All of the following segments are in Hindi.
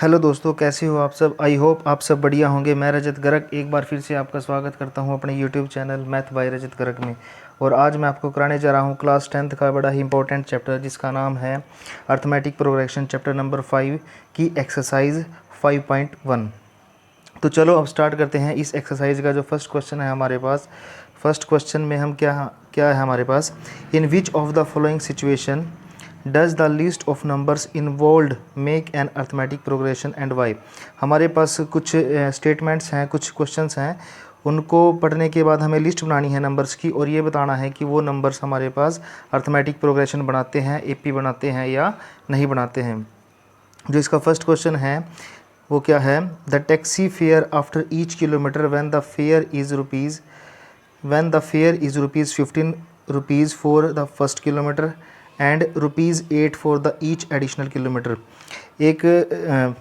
हेलो दोस्तों, कैसे हो आप सब। आई होप आप सब बढ़िया होंगे। मैं रजत गर्ग एक बार फिर से आपका स्वागत करता हूं अपने यूट्यूब चैनल मैथ बाय रजत गर्ग में। और आज मैं आपको कराने जा रहा हूं क्लास 10th का बड़ा ही इंपॉर्टेंट चैप्टर जिसका नाम है अर्थमेटिक प्रोग्रेशन, चैप्टर नंबर 5 की एक्सरसाइज 5.1। तो चलो अब स्टार्ट करते हैं इस एक्सरसाइज का। जो फर्स्ट क्वेश्चन है हमारे पास, फर्स्ट क्वेश्चन में हम क्या क्या है हमारे पास, in which of the following situation does the list of numbers involve make an arithmetic progression and why. हमारे पास कुछ स्टेटमेंट्स हैं, कुछ क्वेश्चंस हैं, उनको पढ़ने के बाद हमें लिस्ट बनानी है नंबर्स की और ये बताना है कि वो नंबर्स हमारे पास अर्थमेटिक प्रोग्रेशन बनाते हैं, एपी बनाते हैं या नहीं बनाते हैं। जो इसका फर्स्ट क्वेश्चन है वो क्या है, the taxi fair after each kilometre when the fair is rupees 15 rupees for the first kilometre and ₹8 for the each additional kilometre. एक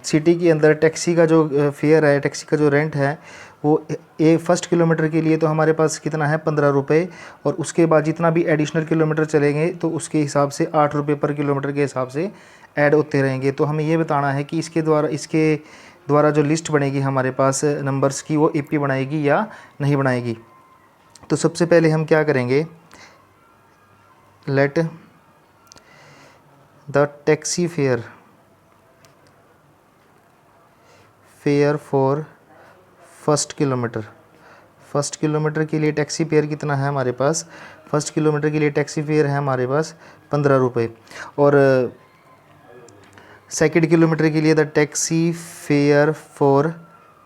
सिटी के अंदर टैक्सी का जो फेयर है, टैक्सी का जो रेंट है, वो एक फर्स्ट किलोमीटर के लिए तो हमारे पास कितना है, 15 रुपये, और उसके बाद जितना भी एडिशनल किलोमीटर चलेंगे तो उसके हिसाब से 8 रुपये पर किलोमीटर के हिसाब से ऐड होते रहेंगे। तो हमें ये बताना है कि इसके द्वारा जो लिस्ट बनेगी हमारे पास नंबर्स की, वो एपी बनाएगी या नहीं बनाएगी। तो सबसे पहले हम क्या करेंगे, let the taxi fare for first kilometre के लिए टैक्सी फेयर कितना है हमारे पास, फर्स्ट किलोमीटर के लिए टैक्सी फेयर है हमारे पास 15 रुपये। और सेकंड किलोमीटर के लिए the taxi fare for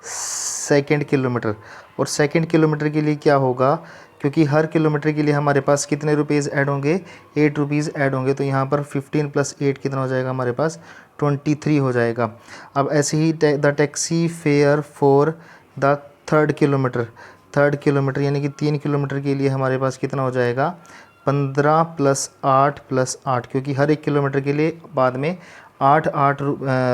second kilometre, और सेकंड किलोमीटर के लिए क्या होगा, क्योंकि हर किलोमीटर के लिए हमारे पास कितने रुपीज़ ऐड होंगे, 8 रुपीज़ ऐड होंगे। तो यहाँ पर 15 + 8 कितना हो जाएगा हमारे पास, 23 हो जाएगा। अब ऐसे ही the taxi fare for the third kilometre यानी कि 3 किलोमीटर के लिए हमारे पास कितना हो जाएगा, 15 + 8 + 8, क्योंकि हर एक किलोमीटर के लिए बाद में 8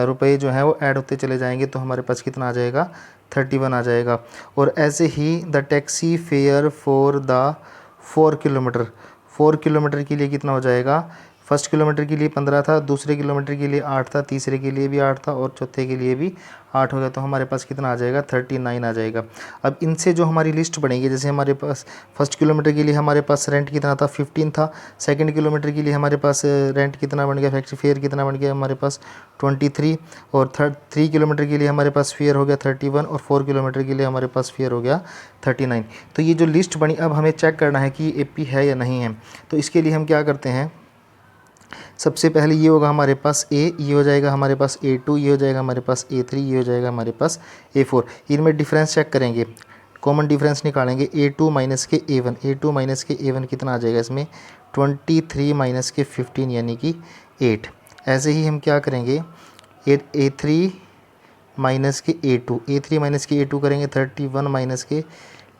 रुपये जो है वो ऐड होते चले जाएंगे। तो हमारे पास कितना आ जाएगा, 31 आ जाएगा। और ऐसे ही the taxi fare for the 4 kilometre के लिए कितना हो जाएगा, फर्स्ट किलोमीटर के लिए 15 था, दूसरे किलोमीटर के लिए 8 था, तीसरे के लिए भी 8 था और चौथे के लिए भी 8 हो गया। तो हमारे पास कितना आ जाएगा, 39 आ जाएगा। अब इनसे जो हमारी लिस्ट बनेगी, जैसे हमारे पास फर्स्ट किलोमीटर के लिए हमारे पास रेंट कितना था, 15 था। सेकंड किलोमीटर के लिए हमारे पास रेंट कितना बन गया, फैक्ट्री फेयर कितना बन गया हमारे पास, 23। और 3 किलोमीटर के लिए हमारे पास फेयर हो गया 31, और 4 किलोमीटर के लिए हमारे पास फेयर हो गया 39। तो ये जो लिस्ट बनी, अब हमें चेक करना है कि एपी है या नहीं है। तो इसके लिए हम क्या करते हैं, सबसे पहले ये होगा हमारे पास ए, ये हो जाएगा हमारे पास A2, ये हो जाएगा हमारे पास A3, ये हो जाएगा हमारे पास A4। इनमें डिफरेंस चेक करेंगे, कॉमन डिफरेंस निकालेंगे, A2 - के A1 कितना आ जाएगा इसमें, 23 - के 15 यानी कि 8। ऐसे ही हम क्या करेंगे, A3 - के A2 करेंगे, 31 - के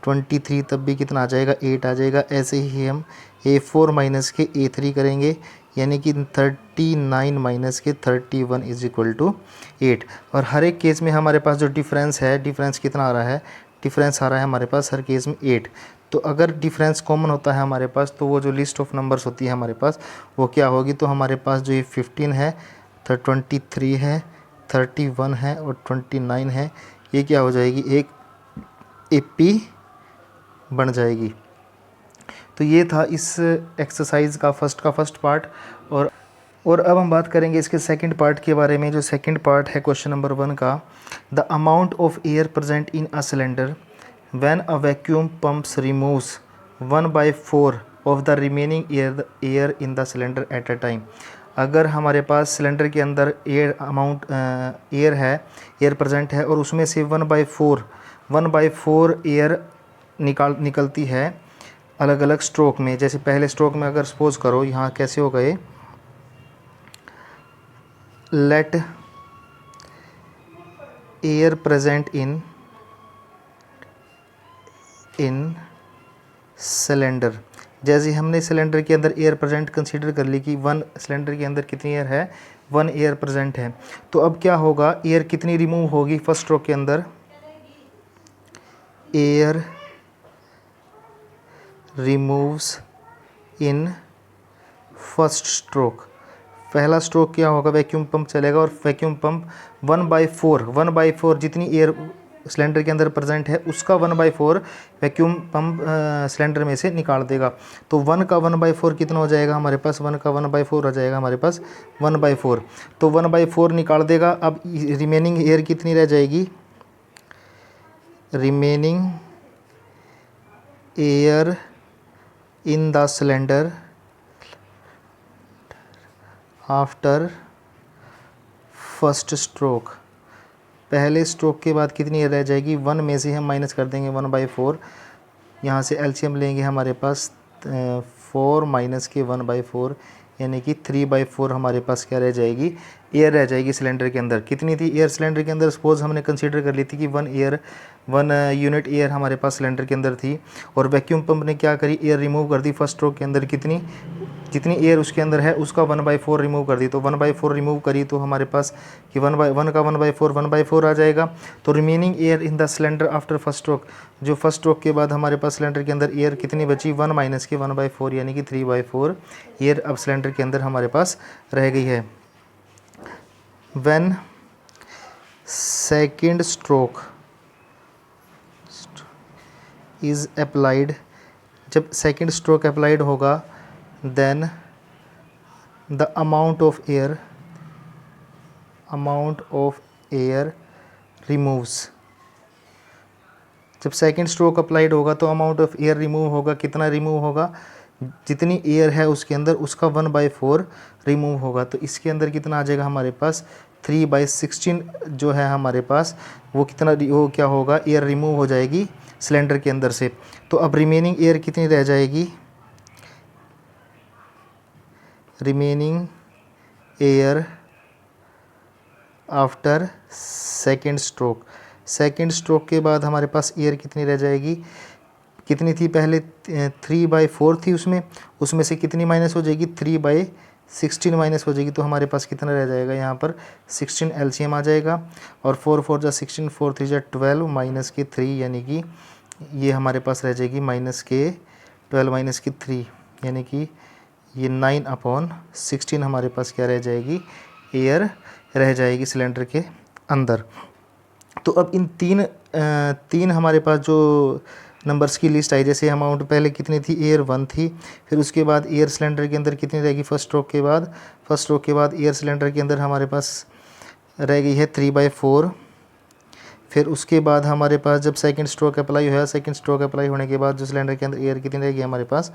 23, तब भी कितना आ जाएगा, 8 आ जाएगा। ऐसे ही हम A4 - के A3 करेंगे, यानी कि 39 - के 31 = 8। और हर एक केस में हमारे पास जो डिफरेंस है, डिफरेंस कितना आ रहा है, डिफरेंस आ रहा है हमारे पास हर केस में 8। तो अगर डिफरेंस कॉमन होता है हमारे पास, तो वो जो लिस्ट ऑफ नंबर्स होती है हमारे पास वो क्या होगी, तो हमारे पास जो ये 15 है, 23 है, 31 है और 29 है, ये क्या हो जाएगी, एक एपी बन जाएगी। तो ये था इस एक्सरसाइज का फर्स्ट पार्ट। और अब हम बात करेंगे इसके सेकंड पार्ट के बारे में। जो सेकंड पार्ट है क्वेश्चन नंबर 1 का, the amount of air present in a cylinder when a vacuum pumps removes 1/4 of the remaining air in the cylinder at a time. अगर हमारे पास सिलेंडर के अंदर एयर प्रेजेंट है और उसमें से 1/4 एयर निकलती है अलग अलग स्ट्रोक में। जैसे पहले स्ट्रोक में अगर सपोज करो, यहाँ कैसे हो गए, let air present in cylinder. जैसे हमने सिलेंडर के अंदर एयर प्रेजेंट कंसीडर कर ली कि सिलेंडर के अंदर कितनी एयर है, 1 एयर प्रेजेंट है। तो अब क्या होगा, एयर कितनी रिमूव होगी फर्स्ट स्ट्रोक के अंदर, एयर रिमूव्स इन फर्स्ट पहला स्ट्रोक क्या होगा, वैक्यूम पंप चलेगा और वैक्यूम पंप 1/4 जितनी एयर सिलेंडर के अंदर प्रेजेंट है उसका 1/4 वैक्यूम पंप सिलेंडर में से निकाल देगा। तो 1 का 1/4 कितना हो जाएगा हमारे पास, 1 का 1/4 हो जाएगा हमारे पास 1/4। तो 1/4 निकाल देगा। अब रिमेनिंग एयर कितनी रह जाएगी, remaining air in the cylinder after first stroke, पहले स्ट्रोक के बाद कितनी एयर रह जाएगी, 1 में से हम माइनस कर देंगे 1/4, यहाँ से एलसीएम लेंगे हमारे पास 4 माइनस के 1/4 यानी कि 3/4 हमारे पास क्या रह जाएगी, एयर रह जाएगी सिलेंडर के अंदर। कितनी थी एयर सिलेंडर के अंदर, सपोज हमने कंसीडर कर ली थी कि 1 यूनिट एयर हमारे पास सिलेंडर के अंदर थी और वैक्यूम पंप ने क्या करी, एयर रिमूव कर दी फर्स्ट स्ट्रोक के अंदर, जितनी एयर उसके अंदर है उसका 1/4 रिमूव कर दी। तो 1/4 रिमूव करी तो हमारे पास कि 1 का 1/4 आ जाएगा। तो remaining air in the cylinder after first stroke, जो फर्स्ट स्ट्रोक के बाद हमारे पास सिलेंडर के अंदर एयर कितनी बची, 1 माइनस के 1/4 यानी कि 3/4 एयर अब सिलेंडर के अंदर हमारे पास रह गई है। When second stroke is applied, जब सेकेंड स्ट्रोक अप्लाइड होगा, then the amount of air removes, जब सेकेंड स्ट्रोक अप्लाइड होगा तो अमाउंट ऑफ एयर रिमूव होगा, कितना रिमूव होगा, जितनी एयर है उसके अंदर उसका 1/4 रिमूव होगा। तो इसके अंदर कितना आ जाएगा हमारे पास, 3/16 जो है हमारे पास वो कितना, वो क्या होगा, एयर रिमूव हो जाएगी सिलेंडर के अंदर से। तो अब रिमेनिंग एयर कितनी रह जाएगी, remaining air after second stroke, second stroke के बाद हमारे पास एयर कितनी रह जाएगी, कितनी थी पहले 3/4 थी उसमें से कितनी माइनस हो जाएगी, 3/16 माइनस हो जाएगी। तो हमारे पास कितना रह जाएगा, यहाँ पर 16 एलसीएम आ जाएगा और 4 4 जा 16, 4 3 जा 12 माइनस के 3 यानी कि ये हमारे पास रह जाएगी माइनस के 12 माइनस की 3 यानी कि ये 9/16 हमारे पास क्या रह जाएगी, एयर रह जाएगी सिलेंडर के अंदर। तो अब इन तीन हमारे पास जो नंबर्स की लिस्ट आई, जैसे अमाउंट पहले कितनी थी, एयर 1 थी, फिर उसके बाद एयर सिलेंडर के अंदर कितनी रहेगी फर्स्ट स्ट्रोक के बाद एयर सिलेंडर के अंदर हमारे पास रह गई है 3/4। फिर उसके बाद हमारे पास जब सेकंड स्ट्रोक अप्लाई हुआ, सेकंड स्ट्रोक अप्लाई होने के बाद जो सिलेंडर के अंदर एयर कितनी रहेगी हमारे पास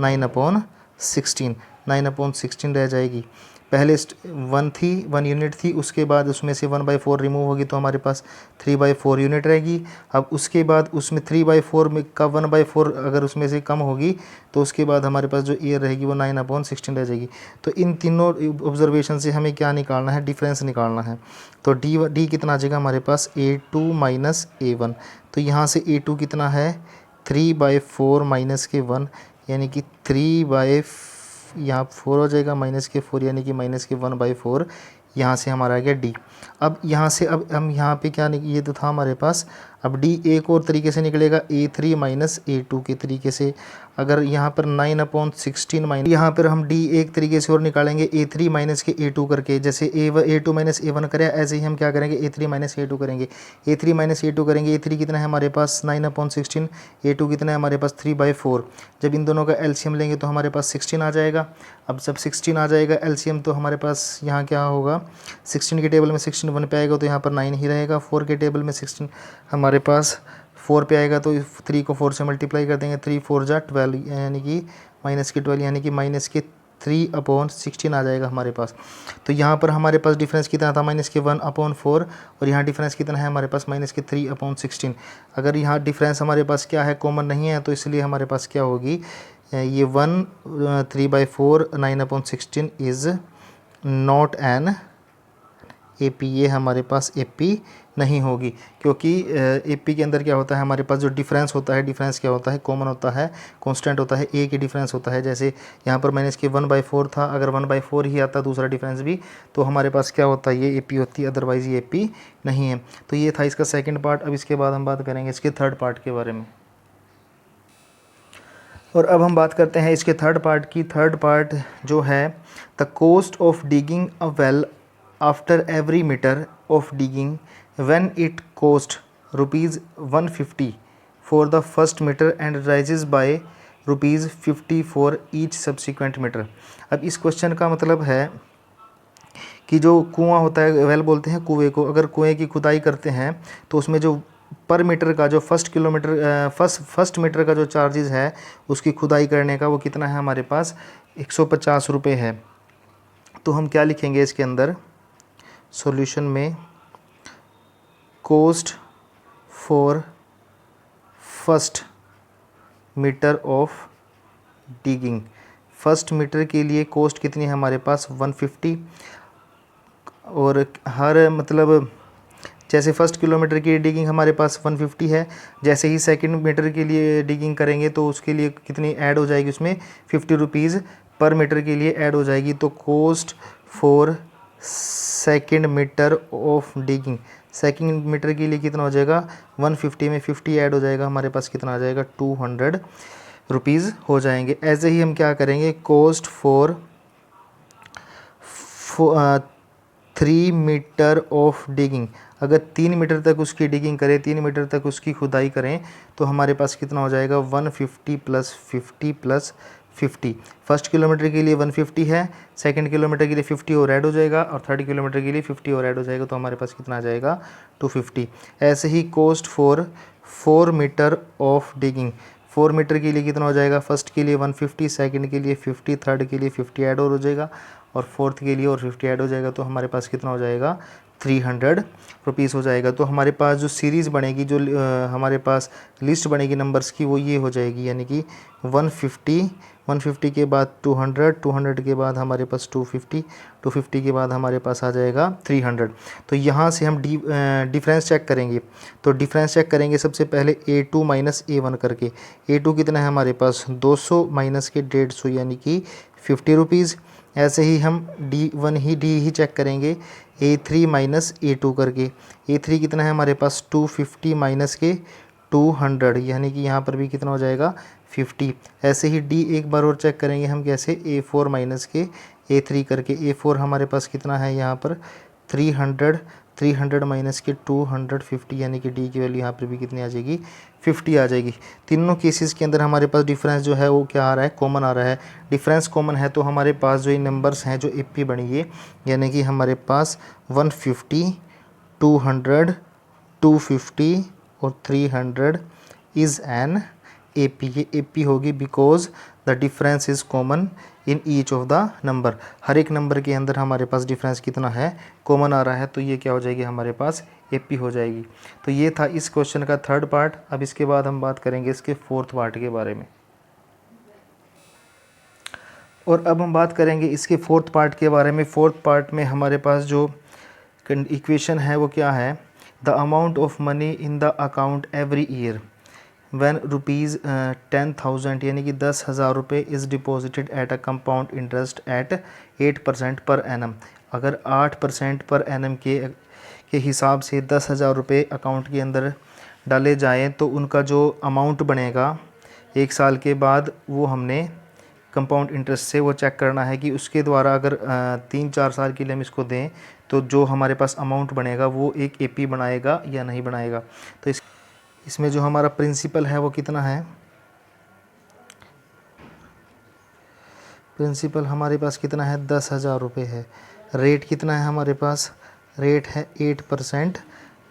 9/16 रह जाएगी। पहले 1 यूनिट थी, उसके बाद उसमें से 1/4 रिमूव होगी तो हमारे पास 3/4 यूनिट रहेगी। अब उसके बाद उसमें 3/4 में का 1/4 अगर उसमें से कम होगी तो उसके बाद हमारे पास जो एयर रहेगी वो 9/16 रह जाएगी। तो इन तीनों ऑब्जर्वेशन से हमें क्या निकालना है, डिफरेंस निकालना है। तो डी कितना आ जाएगा हमारे पास, A2 माइनस A1। तो यहाँ से A2 कितना है, 3/4 माइनस के 1 यानी कि 3 यहाँ 4 हो जाएगा माइनस के 4 यानी कि माइनस के 1/4, यहाँ से हमारा आ गया डी। अब यहाँ से अब हम यहाँ पे क्या ये तो था हमारे पास, अब डी एक और तरीके से निकलेगा, A3 माइनस A2 के तरीके से। अगर यहाँ पर 9/16 माइनस, यहाँ पर हम डी एक तरीके से और निकालेंगे, A3 माइनस के A2 करके, जैसे A2 माइनस A1 करें ऐसे ही हम क्या करेंगे, A3 माइनस A2 करेंगे। A3 माइनस A2 करेंगे, A3 कितना है हमारे पास 9/16, A2 कितना है हमारे पास 3/4। जब इन दोनों का एलसीएम लेंगे तो हमारे पास 16 आ जाएगा। अब जब 16 आ जाएगा एलसीएम तो हमारे पास यहाँ क्या होगा, 16 के टेबल में 16 1 पे आएगा तो यहाँ पर 9 ही रहेगा। 4 के टेबल में 16 हमारे पास 4 पे आएगा तो 3 को 4 से मल्टीप्लाई कर देंगे, 3 4 जा 12 यानी कि माइनस के 12 यानी कि माइनस के 3/16 आ जाएगा हमारे पास। तो यहाँ पर हमारे पास डिफरेंस कितना था, माइनस के 1/4 और यहाँ डिफरेंस कितना है हमारे पास माइनस के 3/16। अगर यहाँ डिफरेंस हमारे पास क्या है, कॉमन नहीं है, तो इसलिए हमारे पास क्या होगी, ये 3/4 9/16 इज़ नॉट एन AP, ये हमारे पास AP नहीं होगी, क्योंकि AP के अंदर क्या होता है हमारे पास जो डिफरेंस होता है, डिफरेंस क्या होता है, कॉमन होता है, कांस्टेंट होता है, A के डिफरेंस होता है। जैसे यहाँ पर माइनस के 1/4 था, अगर 1/4 ही आता दूसरा डिफरेंस भी तो हमारे पास क्या होता है, ये AP होती है, अदरवाइज़ ये AP नहीं है। तो ये था इसका सेकेंड पार्ट। अब इसके बाद हम बात करेंगे इसके थर्ड पार्ट के बारे में। और अब हम बात करते हैं इसके थर्ड पार्ट की। थर्ड पार्ट जो है, the cost of digging a well after every meter of digging when it cost ₹150 for the first meter and rises by ₹50 for each subsequent meter. अब इस क्वेश्चन का मतलब है कि जो कुआं होता है, वेल बोलते हैं कुएं को, अगर कुएं की खुदाई करते हैं तो उसमें जो पर मीटर का जो फर्स्ट मीटर का जो चार्जेस है उसकी खुदाई करने का, वो कितना है हमारे पास, 150 रुपये है। तो हम क्या लिखेंगे इसके अंदर सॉल्यूशन में, cost for first meter of digging. First meter के लिए कोस्ट कितनी है हमारे पास, 150। और हर मतलब जैसे फर्स्ट किलोमीटर की डिगिंग हमारे पास 150 है, जैसे ही सेकंड मीटर के लिए डिगिंग करेंगे तो उसके लिए कितनी ऐड हो जाएगी, उसमें 50 रुपीज़ पर मीटर के लिए ऐड हो जाएगी। तो cost for second meter of digging, second meter के लिए कितना हो जाएगा, 150 में 50 ऐड हो जाएगा, हमारे पास कितना आ जाएगा, 200 रुपीज़ हो जाएंगे। ऐसे ही हम क्या करेंगे, cost for 3 metre of digging, अगर 3 मीटर तक उसकी डिगिंग करें, 3 मीटर तक उसकी खुदाई करें तो हमारे पास कितना हो जाएगा, 150 + 50 + 50। फर्स्ट किलोमीटर के लिए 150 है, सेकंड किलोमीटर के लिए 50 और ऐड हो जाएगा, और थर्ड किलोमीटर के लिए 50 और ऐड हो जाएगा, तो हमारे पास कितना आ जाएगा, 250। ऐसे ही cost for 4 metre of digging, 4 metre के लिए कितना हो जाएगा, फर्स्ट के लिए 150, सेकंड के लिए 50, थर्ड के लिए 50 ऐड और हो जाएगा, और फोर्थ के लिए और 50 ऐड हो जाएगा, तो हमारे पास कितना हो जाएगा, 300 रुपीज़ हो जाएगा। तो हमारे पास जो सीरीज़ बनेगी, जो हमारे पास लिस्ट बनेगी नंबर्स की, वो ये हो जाएगी, यानी कि 150 के बाद 200 के बाद हमारे पास 250 के बाद हमारे पास आ जाएगा 300। तो यहाँ से हम डिफरेंस चेक करेंगे। तो डिफरेंस चेक करेंगे सबसे पहले A2 - A1 करके। A2 कितना है हमारे पास, 200 माइनस के 150, यानी कि 50 रुपीज़। ऐसे ही हम डी ही चेक करेंगे, A3 - A2 करके। A3 कितना है हमारे पास, 250 माइनस के 200, यानी कि यहाँ पर भी कितना हो जाएगा, 50। ऐसे ही D एक बार और चेक करेंगे हम, कैसे, A4 माइनस के A3 करके। A4 हमारे पास कितना है यहाँ पर, 300 माइनस के 250, यानी कि D की वैल्यू यहाँ पर भी कितनी आ जाएगी, 50 आ जाएगी। तीनों केसेस के अंदर हमारे पास डिफरेंस जो है वो क्या आ रहा है, कॉमन आ रहा है। डिफरेंस कॉमन है तो हमारे पास जो ये नंबर्स हैं, जो AP बनी है, यानी कि हमारे पास 150, 200, 250 और 300 इज़ एन AP। ये AP होगी because the difference is common in each of the number. हर एक नंबर के अंदर हमारे पास डिफरेंस कितना है, कॉमन आ रहा है, तो ये क्या हो जाएगी, हमारे पास AP हो जाएगी। तो ये था इस क्वेश्चन का थर्ड पार्ट। अब इसके बाद हम बात करेंगे इसके फोर्थ पार्ट के बारे में। और अब हम बात करेंगे इसके फोर्थ पार्ट के बारे में। फोर्थ पार्ट में हमारे पास जो इक्वेशन है वो क्या है, the amount of money in the account every year when ₹10,000, यानी कि 10,000 रुपये is deposited at a compound interest eight 8% per annum. अगर 8% पर एनम के हिसाब से 10,000 रुपये अकाउंट के अंदर डाले जाएँ तो उनका जो अमाउंट बनेगा 1 साल के बाद, वो हमने कंपाउंड इंटरेस्ट से वो चेक करना है कि उसके द्वारा अगर 3-4 साल के लिए हम इसको दें तो जो हमारे पास अमाउंट बनेगा वो एक AP बनाएगा या नहीं बनाएगा। तो इसमें जो हमारा प्रिंसिपल है वो कितना है, प्रिंसिपल हमारे पास कितना है, 10,000 रुपये है। रेट कितना है हमारे पास, रेट है 8%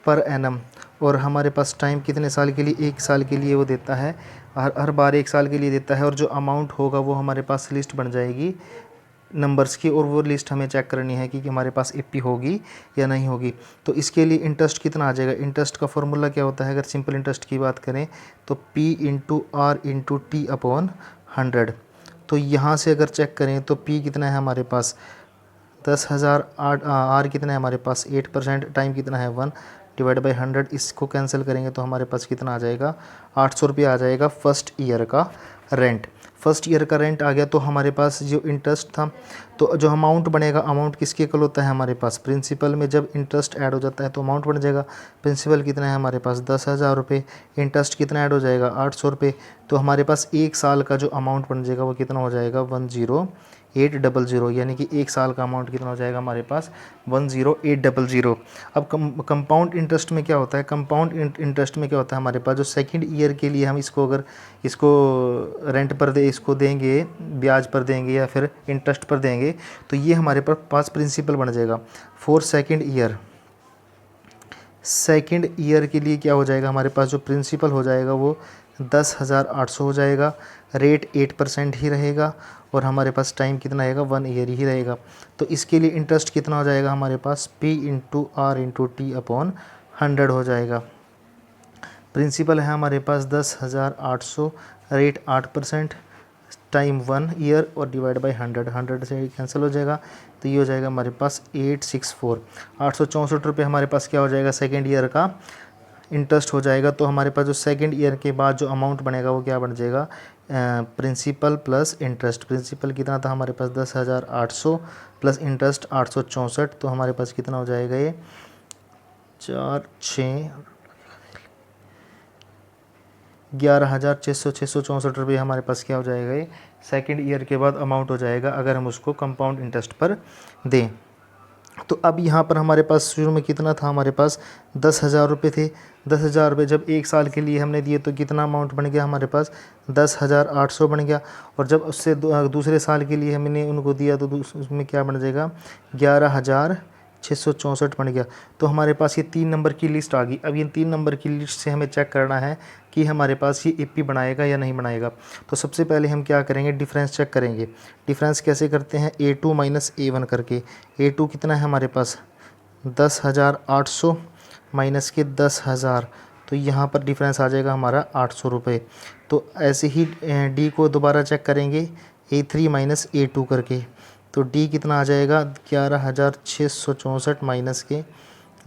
पर एनम। और हमारे पास टाइम कितने साल के लिए, 1 साल के लिए वो देता है, हर बार 1 साल के लिए देता है। और जो अमाउंट होगा वो हमारे पास लिस्ट बन जाएगी नंबर्स की, और वो लिस्ट हमें चेक करनी है कि हमारे पास AP होगी या नहीं होगी। तो इसके लिए इंटरेस्ट कितना आ जाएगा, इंटरेस्ट का फॉर्मूला क्या होता है, अगर सिंपल इंटरेस्ट की बात करें तो P × R × T/100। तो यहाँ से अगर चेक करें तो P कितना है हमारे पास 10,000, R कितना है हमारे पास 8%, टाइम कितना है 1, डिवाइड बाई 100, इसको कैंसिल करेंगे तो हमारे पास कितना आ जाएगा, 800 रुपये आ जाएगा फर्स्ट ईयर का रेंट। फर्स्ट ईयर का रेंट आ गया। तो हमारे पास जो इंटरेस्ट था, तो जो अमाउंट बनेगा, अमाउंट किसके इक्वल होता है हमारे पास, प्रिंसिपल में जब इंटरेस्ट ऐड हो जाता है तो अमाउंट बन जाएगा। प्रिंसिपल कितना है हमारे पास, 10,000 रुपये, इंटरेस्ट कितना ऐड हो जाएगा, 800 रुपये। तो हमारे पास एक साल का जो अमाउंट बन जाएगा वो कितना हो जाएगा, 10800, यानी कि एक साल का अमाउंट कितना हो जाएगा हमारे पास, 10800। अब कंपाउंड इंटरेस्ट में क्या होता है, कंपाउंड इंटरेस्ट में क्या होता है हमारे पास, जो सेकंड ईयर के लिए हम इसको अगर इसको रेंट पर इसको देंगे, ब्याज पर देंगे या फिर इंटरेस्ट पर देंगे, तो ये हमारे पास प्रिंसिपल बन जाएगा। फॉर सेकंड ईयर के लिए क्या हो जाएगा हमारे पास, जो प्रिंसिपल हो जाएगा वो 10,800 हो जाएगा। रेट 8% ही रहेगा और हमारे पास टाइम कितना रहेगा, 1 ईयर ही रहेगा। तो इसके लिए इंटरेस्ट कितना हो जाएगा हमारे पास, P into R into T upon 100 हो जाएगा। प्रिंसिपल है हमारे पास 10,800, रेट 8%, टाइम 1 ईयर और डिवाइड बाई 100 से कैंसिल हो जाएगा। तो ये हो जाएगा हमारे पास 864 रुपये हमारे पास क्या हो जाएगा, सेकेंड ईयर का इंटरेस्ट हो जाएगा। तो हमारे पास जो सेकेंड ईयर के बाद जो अमाउंट बनेगा वो क्या बन जाएगा, प्रिंसिपल प्लस इंटरेस्ट। प्रिंसिपल कितना था हमारे पास, 10,800 प्लस इंटरेस्ट 864। तो हमारे पास कितना हो जाएगा, ये 11,664 रुपये हमारे पास क्या हो जाएगा, ये सेकेंड ईयर के बाद अमाउंट हो जाएगा अगर हम उसको कंपाउंड इंटरेस्ट पर दें। तो अब यहाँ पर हमारे पास शुरू में कितना था हमारे पास, 10,000 रुपये थे। 10,000 रुपये जब एक साल के लिए हमने दिए तो कितना अमाउंट बन गया हमारे पास, 10,800 बन गया। और जब उससे दूसरे साल के लिए हमने उनको दिया तो उसमें क्या बन जाएगा, 11,664 बन गया। तो हमारे पास ये 3 नंबर की लिस्ट आ गई। अब ये 3 नंबर की लिस्ट से हमें चेक करना है कि हमारे पास ये AP बनाएगा या नहीं बनाएगा। तो सबसे पहले हम क्या करेंगे, डिफरेंस चेक करेंगे। डिफरेंस कैसे करते हैं, A2 माइनस A1 करके। A2 कितना है हमारे पास, 10,800 माइनस के 10,000, तो यहाँ पर डिफरेंस आ जाएगा हमारा 800 रुपये। तो ऐसे ही D को दोबारा चेक करेंगे, A3 माइनस A2 करके। तो D कितना आ जाएगा, 11,664 माइनस के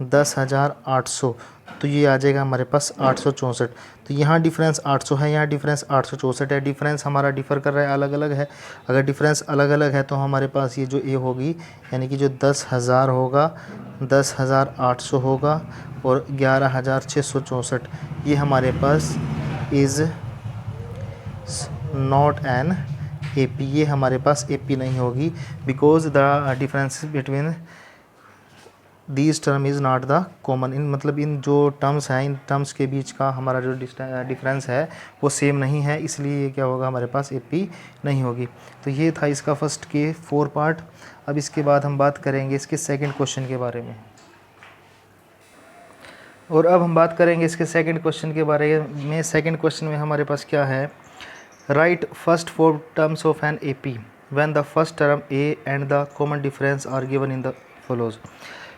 10,800, तो ये आ जाएगा हमारे पास 864। तो यहाँ डिफरेंस 800 है, यहाँ डिफरेंस 864 है। डिफरेंस हमारा डिफ़र कर रहा है, अलग अलग है। अगर डिफरेंस अलग अलग है तो हमारे पास ये जो A होगी, यानी कि जो 10,000 होगा, 10,800 होगा और 11,664, ये हमारे पास इज़ नॉट एन AP, ये हमारे पास AP नहीं होगी, because the difference between these term is not the common. In मतलब इन जो टर्म्स हैं, इन टर्म्स के बीच का हमारा जो डिफरेंस है वो सेम नहीं है, इसलिए ये क्या होगा हमारे पास AP नहीं होगी। तो ये था इसका फर्स्ट के 4 पार्ट। अब इसके बाद हम बात करेंगे इसके सेकंड क्वेश्चन के बारे में। और अब हम बात करेंगे इसके सेकंड क्वेश्चन के बारे में। सेकंड क्वेश्चन में हमारे पास क्या है, write first 4 terms of an AP when the first term A and the common difference are given in the follows.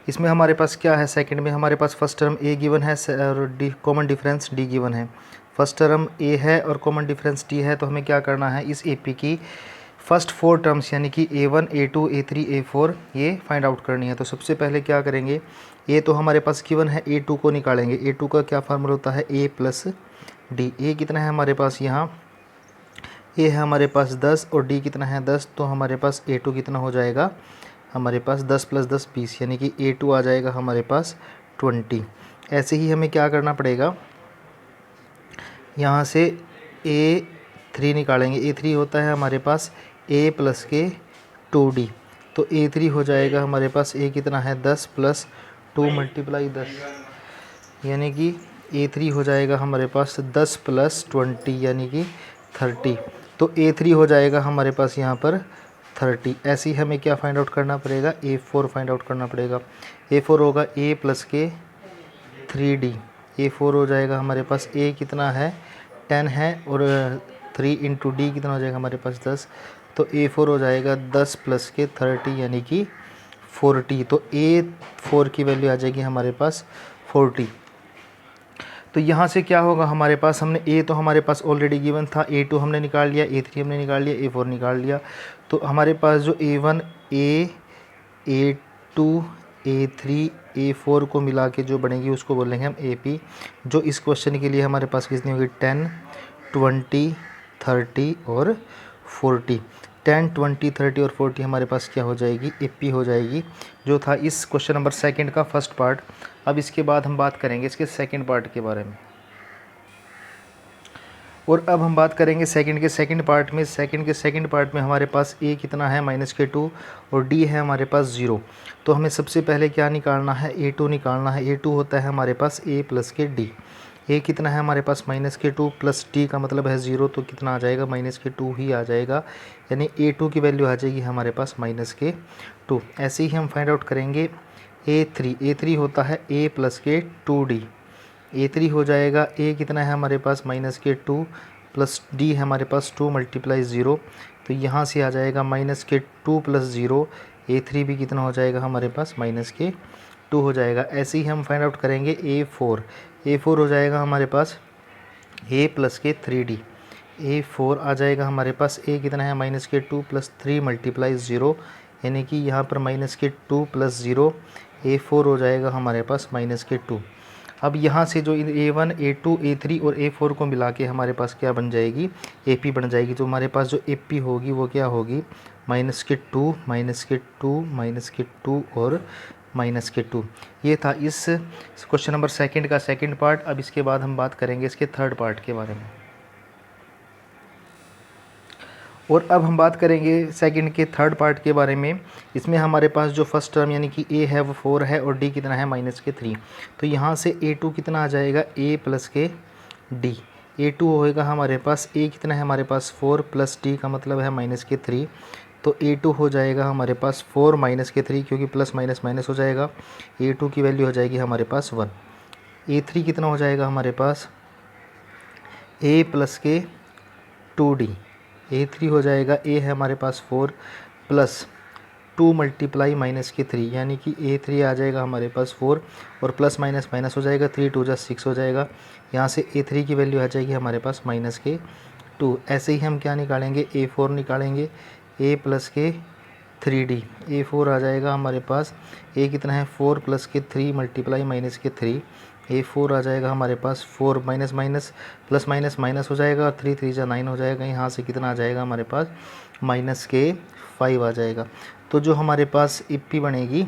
इसमें हमारे पास क्या है, सेकंड में हमारे पास फर्स्ट टर्म A गिवन है और कॉमन डिफरेंस D गिवन है। फर्स्ट टर्म A है और कॉमन डिफरेंस D है। तो हमें क्या करना है, इस AP की फर्स्ट 4 टर्म्स यानी कि A1 A2 A3 A4 ये फाइंड आउट करनी है। तो सबसे पहले क्या करेंगे, A तो हमारे पास गिवन है, A2 को निकालेंगे। A2 का क्या फार्मूला होता है, A प्लस D। A कितना है हमारे पास, यहाँ A है हमारे पास 10 और D कितना है 10। तो हमारे पास A2 कितना हो जाएगा हमारे पास 10 प्लस 10 20, यानी कि A2 आ जाएगा हमारे पास 20। ऐसे ही हमें क्या करना पड़ेगा, यहाँ से A3 निकालेंगे। A3 होता है हमारे पास A प्लस के 2D। तो A3 हो जाएगा हमारे पास, A कितना है 10 प्लस 2 मल्टीप्लाई 10, यानी कि A3 हो जाएगा हमारे पास 10 प्लस 20 यानी कि 30। तो A3 हो जाएगा हमारे पास यहाँ पर 30। ऐसे ही हमें क्या फाइंड आउट करना पड़ेगा, A4 फाइंड आउट करना पड़ेगा। A4 होगा A प्लस के 3D। A4 हो जाएगा हमारे पास, A कितना है 10 है और 3 इंटू D कितना हो जाएगा हमारे पास 10। तो A4 हो जाएगा 10 प्लस के 30 यानी कि 40। तो A4 की वैल्यू आ जाएगी हमारे पास 40। तो यहाँ से क्या होगा हमारे पास, हमने A तो हमारे पास ऑलरेडी गिवन था, A2 हमने निकाल लिया, A3 हमने निकाल लिया, A4 निकाल लिया। तो हमारे पास जो A1 A A2 A3 A4 को मिला के जो बनेगी उसको बोलेंगे हम AP, जो इस क्वेश्चन के लिए हमारे पास कितनी होगी 10, 20, 30 और 40। 10, 20, 30 और 40 हमारे पास क्या हो जाएगी AP हो जाएगी, जो था इस क्वेश्चन नंबर सेकंड का फर्स्ट पार्ट। अब इसके बाद हम बात करेंगे इसके सेकंड पार्ट के बारे में। और अब हम बात करेंगे सेकंड के सेकंड पार्ट में। सेकंड के सेकंड पार्ट में हमारे पास A कितना है -2 और D है हमारे पास 0। तो हमें सबसे पहले क्या निकालना है, A2 निकालना है। A2 होता है हमारे पास A प्लस के D। A कितना है हमारे पास -2 प्लस D का मतलब है 0, तो कितना आ जाएगा -2 ही आ जाएगा, यानी A2 की वैल्यू आ जाएगी हमारे पास -2। ऐसे ही हम फाइंड आउट करेंगे A3। A3 होता है A प्लस के 2D। A3 हो जाएगा, A कितना है हमारे पास -2 प्लस D है हमारे पास 2 × 0, तो यहाँ से आ जाएगा -2 प्लस 0। A3 भी कितना हो जाएगा हमारे पास -2 हो जाएगा। ऐसे ही हम फाइंड आउट करेंगे A4। A4 हो जाएगा हमारे पास A प्लस के 3D। A4 आ जाएगा हमारे पास, A कितना है -2 प्लस 3 × 0, यानी कि यहाँ पर -2 प्लस 0। A4 हो जाएगा हमारे पास -2। अब यहाँ से जो A1, A2, A3 और A4 को मिला के हमारे पास क्या बन जाएगी AP बन जाएगी। तो हमारे पास जो AP होगी वो क्या होगी -2, -2 और -2। ये था इस क्वेश्चन नंबर सेकंड का सेकंड पार्ट। अब इसके बाद हम बात करेंगे इसके थर्ड पार्ट के बारे में। और अब हम बात करेंगे सेकंड के थर्ड पार्ट के बारे में। इसमें हमारे पास जो फर्स्ट टर्म यानी कि A है वो 4 है और D कितना है -3। तो यहाँ से A2 कितना आ जाएगा A प्लस के D। A2 होएगा हमारे पास, A कितना है हमारे पास 4 प्लस D का मतलब है -3, तो A2 हो जाएगा हमारे पास 4 -3, क्योंकि प्लस माइनस माइनस हो जाएगा। A2 की वैल्यू हो जाएगी हमारे पास 1। A3 कितना हो जाएगा हमारे पास A प्लस के 2D। A3 हो जाएगा, A है हमारे पास 4 प्लस 2 × -3, यानी कि A3 आ जाएगा हमारे पास 4 और प्लस माइनस माइनस हो जाएगा, 3 × 2 = 6 हो जाएगा। यहाँ से A3 की वैल्यू आ जाएगी हमारे पास -2। ऐसे ही हम क्या निकालेंगे A4 निकालेंगे, A प्लस के 3D। A4 आ जाएगा हमारे पास, A कितना है 4 प्लस के 3 × -3। A4 आ जाएगा हमारे पास 4 minus minus plus minus minus हो जाएगा, 3 × 3 = 9 हो जाएगा। यहाँ से कितना आ जाएगा हमारे पास -5 आ जाएगा। तो जो हमारे पास AP बनेगी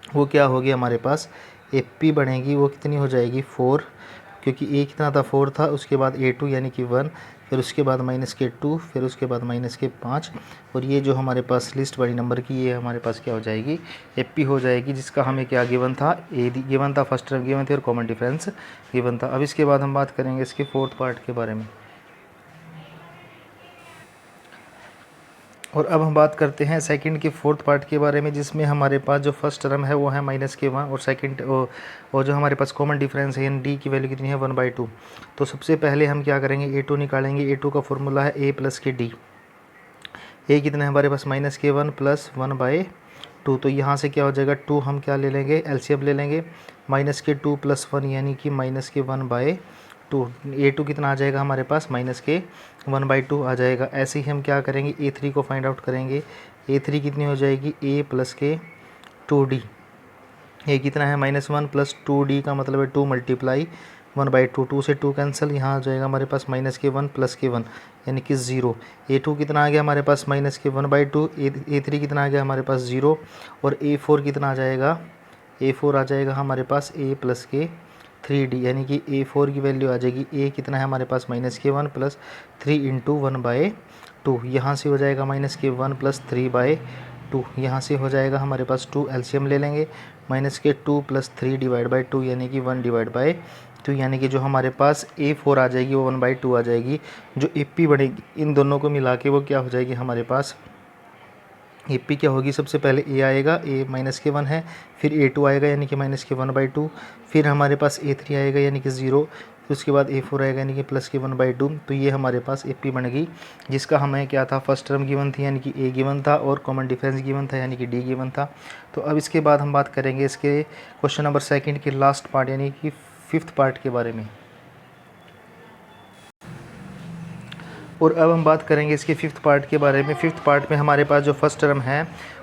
वो क्या होगी हमारे पास AP बनेगी, वो कितनी हो जाएगी 4, क्योंकि A कितना था 4 था, उसके बाद A2 यानी कि 1, फिर उसके बाद -2, फिर उसके बाद -5, और ये जो हमारे पास लिस्ट बड़ी नंबर की ये हमारे पास क्या हो जाएगी AP हो जाएगी, जिसका हमें क्या गिवन था गिवन था, फर्स्ट टर्म गिवन थी और कॉमन डिफरेंस गिवन था। अब इसके बाद हम बात करेंगे इसके फोर्थ पार्ट के बारे में। और अब हम बात करते हैं सेकंड के फोर्थ पार्ट के बारे में, जिसमें हमारे पास जो फर्स्ट टर्म है वो है -1 और सेकंड और जो हमारे पास कॉमन डिफरेंस है यानी D की वैल्यू कितनी है 1/2। तो सबसे पहले हम क्या करेंगे A2 निकालेंगे। A2 का फॉर्मूला है A प्लस के D। A कितना है हमारे पास -1 प्लस 1/2। तो यहाँ से क्या हो जाएगा 2 हम क्या ले लेंगे LCM ले लेंगे, -2 + 1 यानी कि -1/2। A2 कितना आ जाएगा हमारे पास -1/2 आ जाएगा। ऐसे ही हम क्या करेंगे A3 को फाइंड आउट करेंगे। A3 कितनी हो जाएगी A प्लस के 2D। A कितना है -1 प्लस 2D का मतलब है 2 × 1/2, 2 से 2 कैंसिल, यहाँ आ जाएगा हमारे पास -1 प्लस के 1 यानी कि 0। A2 कितना आ गया हमारे पास -1/2, A3 कितना आ गया हमारे पास 0, और A4 कितना आ जाएगा A4 आ जाएगा हमारे पास A प्लस के 3D, यानी कि A4 की वैल्यू आ जाएगी A कितना है हमारे पास -1 प्लस 3 × 1/2। यहाँ से हो जाएगा -1 प्लस 3/2, यहाँ से हो जाएगा हमारे पास 2 LCM ले लेंगे, -2 + 3/2 यानी कि 1/2, यानी कि जो हमारे पास A4 आ जाएगी वो 1/2 आ जाएगी। जो AP बनेगी इन दोनों को मिला के वो क्या हो जाएगी हमारे पास AP क्या होगी, सबसे पहले A आएगा, A -1 है, फिर A2 आएगा यानी कि -1/2, फिर हमारे पास A3 आएगा यानी कि 0, फिर उसके बाद A4 आएगा यानी कि +1/2। तो ये हमारे पास AP बनेगी, जिसका हमें क्या था फर्स्ट टर्म गिवन थी यानी कि A गिवन था और कॉमन डिफरेंस गिवन था यानी कि D गिवन था। तो अब इसके बाद हम बात करेंगे इसके क्वेश्चन नंबर सेकंड के लास्ट पार्ट यानी कि फिफ्थ पार्ट के बारे में। और अब हम बात करेंगे इसके फिफ्थ पार्ट के बारे में। फिफ्थ पार्ट में हमारे पास जो फर्स्ट टर्म है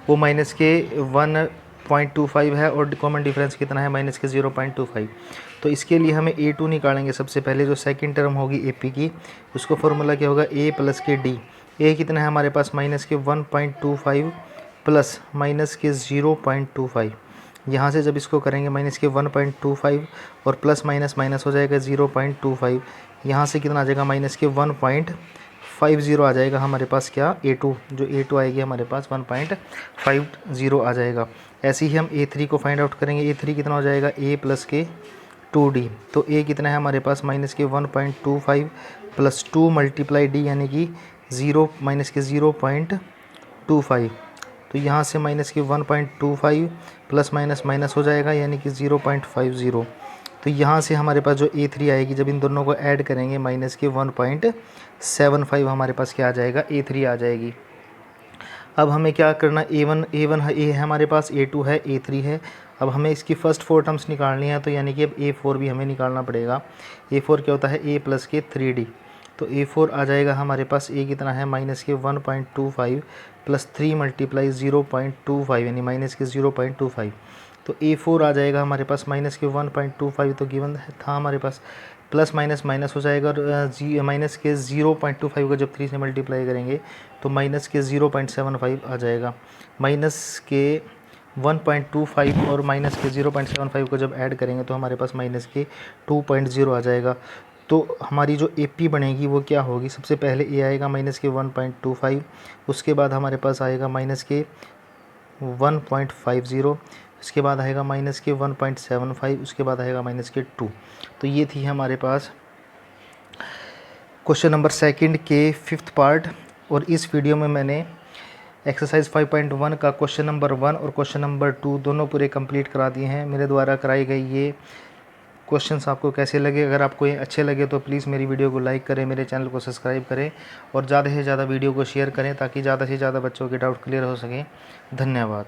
वो -1 0.25 है और कॉमन डिफरेंस कितना है माइनस के 0.25। तो इसके लिए हमें A2 निकालेंगे। सबसे पहले जो सेकंड टर्म होगी AP की, उसको फॉर्मूला क्या होगा, A प्लस के D। A कितना है हमारे पास माइनस के 1.25 प्लस माइनस के 0.25। यहाँ से जब इसको करेंगे माइनस के 1.25 और प्लस माइनस माइनस हो जाएगा 0.25। यहाँ से कितना आ जाएगा माइनस के 1.50 आ जाएगा हमारे पास क्या, A2। जो A2 आएगी हमारे पास 1.50 आ जाएगा। ऐसे ही हम A3 को फाइंड आउट करेंगे। A3 कितना हो जाएगा, A प्लस के 2D। तो A कितना है हमारे पास माइनस के 1.25 प्लस 2 मल्टीप्लाई D यानी कि 0 माइनस के 0.25। तो यहाँ से माइनस के 1.25 प्लस माइनस माइनस हो जाएगा यानी कि 0.50। तो यहाँ से हमारे पास जो A3 आएगी, जब इन दोनों को ऐड करेंगे माइनस के 1.75 हमारे पास क्या आ जाएगा, A3 आ जाएगी। अब हमें क्या करना, A1 है, A है हमारे पास, A2 है, A3 है। अब हमें इसकी फ़र्स्ट 4 टर्म्स निकालनी है, तो यानी कि अब A4 भी हमें निकालना पड़ेगा। A4 क्या होता है, A प्लस के 3D। तो A4 आ जाएगा हमारे पास, A कितना है माइनस के 1.25 प्लस 3 मल्टीप्लाई 0.25 यानी माइनस के 0.25। तो A4 आ जाएगा हमारे पास माइनस के 1.25, तो गिवन था हमारे पास, प्लस माइनस माइनस हो जाएगा और माइनस के 0.25 को जब 3 से मल्टीप्लाई करेंगे तो माइनस के 0.75 आ जाएगा। माइनस के 1.25 और माइनस के 0.75 को जब ऐड करेंगे तो हमारे पास माइनस के 2.0 आ जाएगा। तो हमारी जो AP बनेगी वो क्या होगी, सबसे पहले A आएगा माइनस के 1.25, उसके बाद हमारे पास आएगा माइनस के 1.50, उसके बाद आएगा माइनस के 1.75, उसके बाद आएगा माइनस के 2। तो ये थी हमारे पास क्वेश्चन नंबर सेकंड के 5th पार्ट। और इस वीडियो में मैंने एक्सरसाइज 5.1 का क्वेश्चन नंबर 1 और क्वेश्चन नंबर 2 दोनों पूरे कंप्लीट करा दिए हैं। मेरे द्वारा कराई गई ये क्वेश्चंस आपको कैसे लगे, अगर आपको ये अच्छे लगे तो प्लीज़ मेरी वीडियो को लाइक करें, मेरे चैनल को सब्सक्राइब करें और ज़्यादा से ज़्यादा वीडियो को शेयर करें ताकि ज़्यादा से ज़्यादा बच्चों के डाउट क्लियर हो सकें। धन्यवाद।